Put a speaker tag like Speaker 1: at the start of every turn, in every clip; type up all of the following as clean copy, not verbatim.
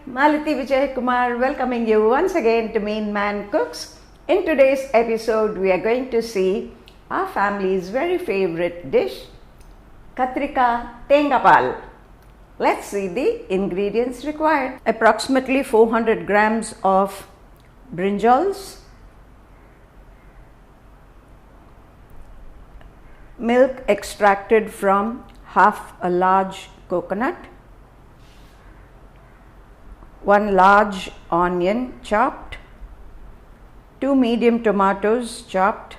Speaker 1: Malati Vijay Kumar welcoming you once again to Meen Cooks. In today's episode, we are going to see our family's very favorite dish, Kathrika Thengapaal. Let's see the ingredients required. Approximately 400 grams of brinjals, milk extracted from half a large coconut, 1 large onion chopped, 2 medium tomatoes chopped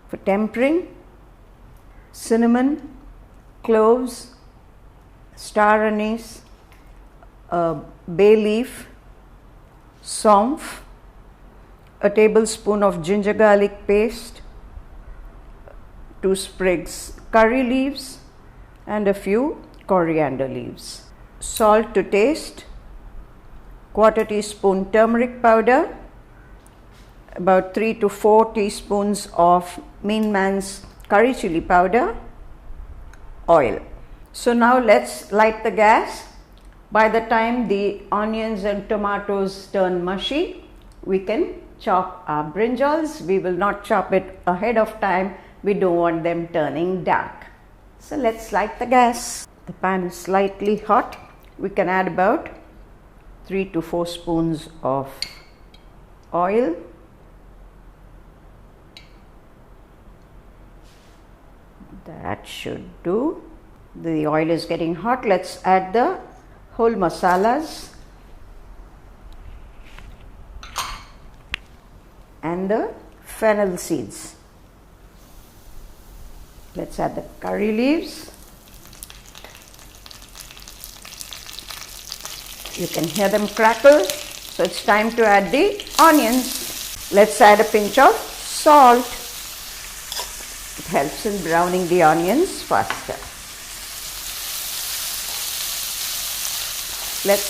Speaker 1: for tempering, cinnamon, cloves, star anise, a bay leaf, saunf, a tablespoon of ginger garlic paste, 2 sprigs curry leaves and a few coriander leaves. Salt to taste, 1/4 teaspoon turmeric powder, about 3 to 4 teaspoons of Meen curry chili powder, oil. So now let's light the gas. By the time the onions and tomatoes turn mushy, we can chop our brinjals. We will not chop it ahead of time. We don't want them turning dark. So let's light the gas. The pan is slightly hot. We can add about 3 to 4 spoons of oil. That should do. The oil is getting hot. Let's add the whole masalas and the fennel seeds. Let's add the curry leaves. You can hear them crackle, so it's time to add the onions. Let's add a pinch of salt. It helps in browning the onions faster. Let's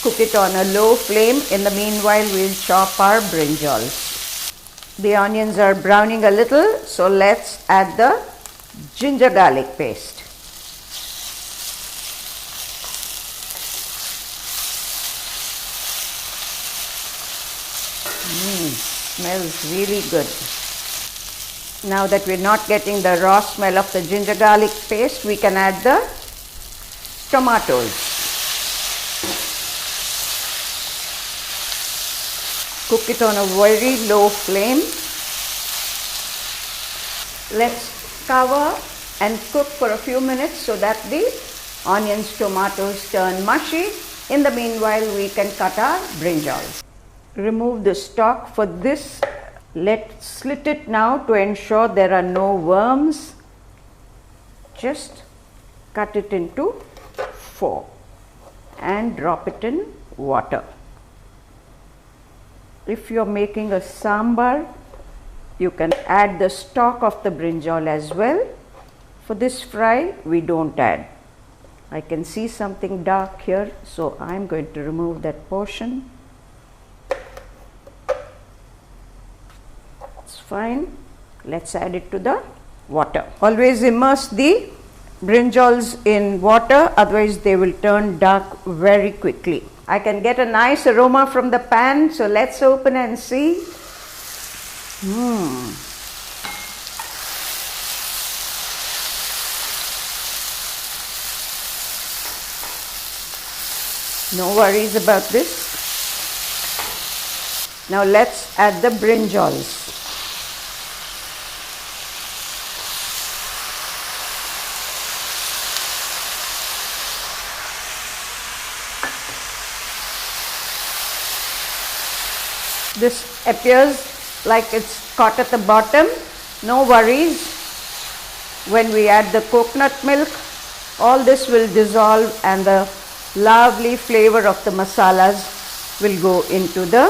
Speaker 1: cook it on a low flame. In the meanwhile, we'll chop our brinjals. The onions are browning a little, so let's add the ginger garlic paste. Smells really good. Now that we're not getting the raw smell of the ginger garlic paste, we can add the tomatoes. Cook it on a very low flame. Let's cover and cook for a few minutes so that the onions, tomatoes turn mushy. In the meanwhile, we can cut our brinjals. Remove the stalk. For this, let's slit it now to ensure there are no worms. Just cut it into 4 and drop it in water. If you're making a sambar, you can add the stalk of the brinjal as well. For this fry, we don't add. I can see something dark here, so I'm going to remove that portion. Fine. Let's add it to the water. Always immerse the brinjals in water, otherwise they will turn dark very quickly. I can get a nice aroma from the pan, so let's open and see. No worries about this. Now let's add the brinjals. This appears like it's caught at the bottom. No worries. When we add the coconut milk, all this will dissolve and the lovely flavor of the masalas will go into the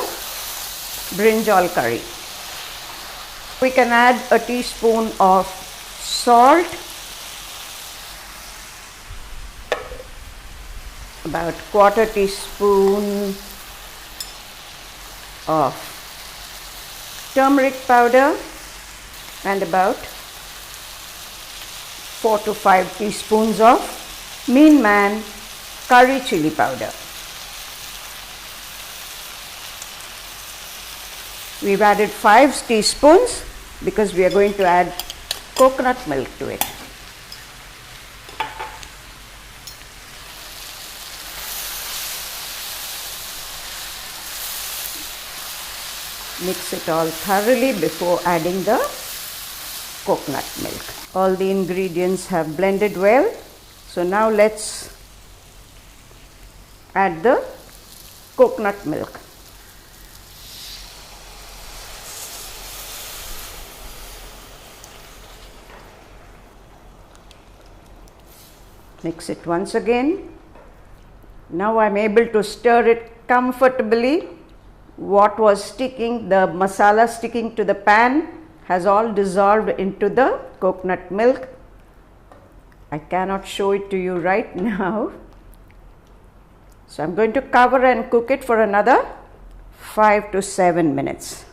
Speaker 1: brinjal curry. We can add a teaspoon of salt, about 1/4 teaspoon of turmeric powder and about 4 to 5 teaspoons of Meen curry chili powder. We've added 5 teaspoons because we are going to add coconut milk to it. Mix it all thoroughly before adding the coconut milk. All the ingredients have blended well. So now let's add the coconut milk. Mix it once again. Now I'm able to stir it comfortably. What was sticking, the masala sticking to the pan, has all dissolved into the coconut milk. I cannot show it to you right now. So I'm going to cover and cook it for another 5 to 7 minutes.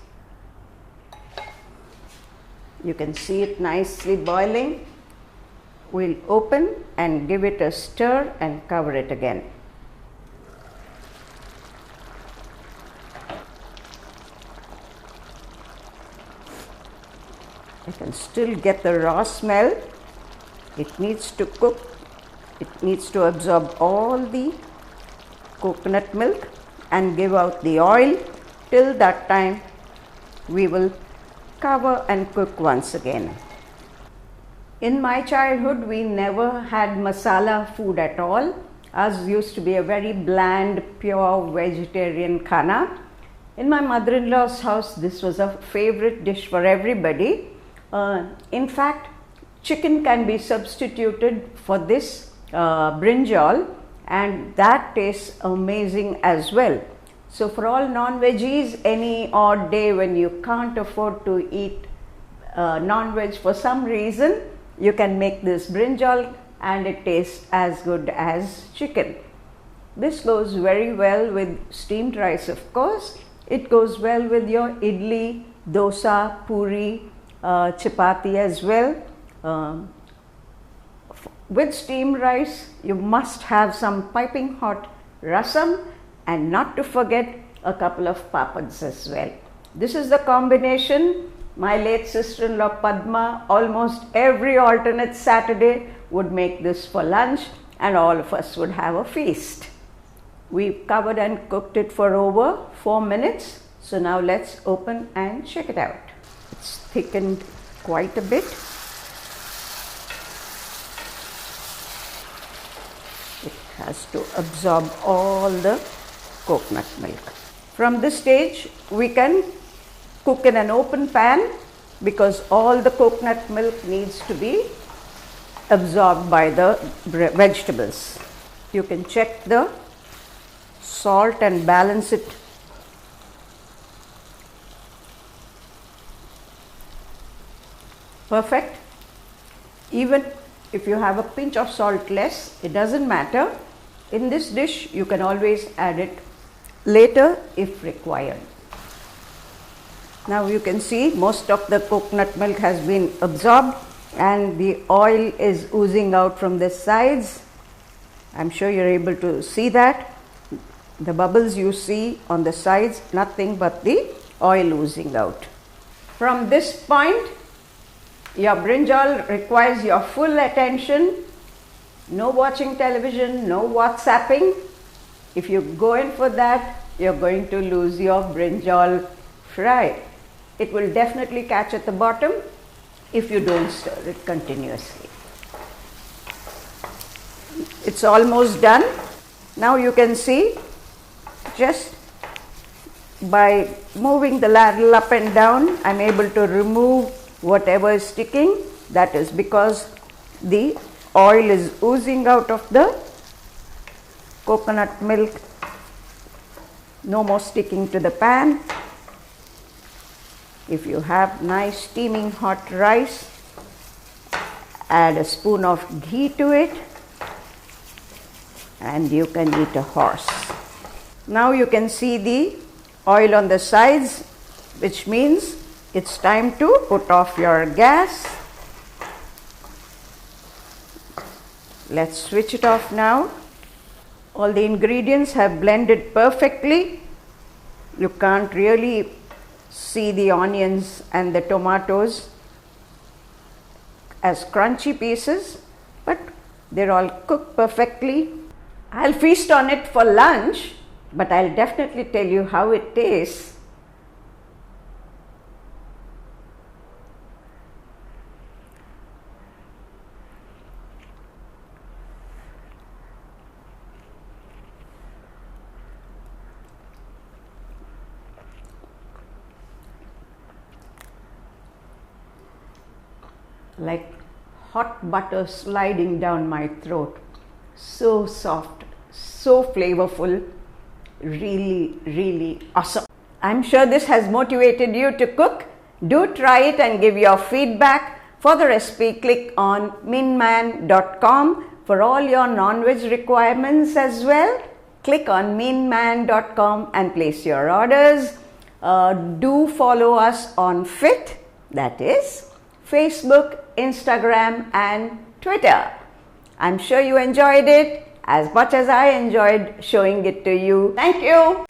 Speaker 1: You can see it nicely boiling. We'll open and give it a stir and cover it again. I can still get the raw smell. It needs to cook. It needs to absorb all the coconut milk and give out the oil. Till that time, we will cover and cook once again. In my childhood, we never had masala food at all. Ours used to be a very bland, pure vegetarian khana. In my mother-in-law's house, this was a favorite dish for everybody. In fact, chicken can be substituted for this brinjal, and that tastes amazing as well. So for all non-veggies, any odd day when you can't afford to eat non-veg for some reason, you can make this brinjal and it tastes as good as chicken. This goes very well with steamed rice, of course. It goes well with your idli, dosa, puri, chapati as well. With steamed rice, you must have some piping hot rasam, and not to forget a couple of papads as well. This is the combination. My late sister-in-law Padma, almost every alternate Saturday, would make this for lunch, and all of us would have a feast. We've covered and cooked it for over 4 minutes. So now let's open and check it out. It's thickened quite a bit. It has to absorb all the coconut milk. From this stage, we can cook in an open pan because all the coconut milk needs to be absorbed by the vegetables. You can check the salt and balance it. Perfect. Even if you have a pinch of salt less, it doesn't matter. In this dish, you can always add it later if required. Now you can see most of the coconut milk has been absorbed and the oil is oozing out from the sides. I'm sure you're able to see that. The bubbles you see on the sides, nothing but the oil oozing out. From this point, your brinjal requires your full attention. No watching television, no WhatsApping. If you go in for that, you're going to lose your brinjal fry. It will definitely catch at the bottom if you don't stir it continuously. It's almost done. Now you can see, just by moving the ladle up and down, I'm able to remove whatever is sticking. That is because the oil is oozing out of the coconut milk. No more sticking to the pan. If you have nice steaming hot rice, add a spoon of ghee to it and you can eat a horse. Now you can see the oil on the sides, which means it's time to put off your gas. Let's switch it off now. All the ingredients have blended perfectly. You can't really see the onions and the tomatoes as crunchy pieces, but they're all cooked perfectly. I'll feast on it for lunch, but I'll definitely tell you how it tastes. Like hot butter sliding down my throat. So soft, so flavorful, really, really awesome. I'm sure this has motivated you to cook. Do try it and give your feedback. For the recipe, click on meenman.com for all your non-veg requirements as well. Click on meenman.com and place your orders. Do follow us on FIT, that is Facebook, Instagram and Twitter. I'm sure you enjoyed it as much as I enjoyed showing it to you. Thank you.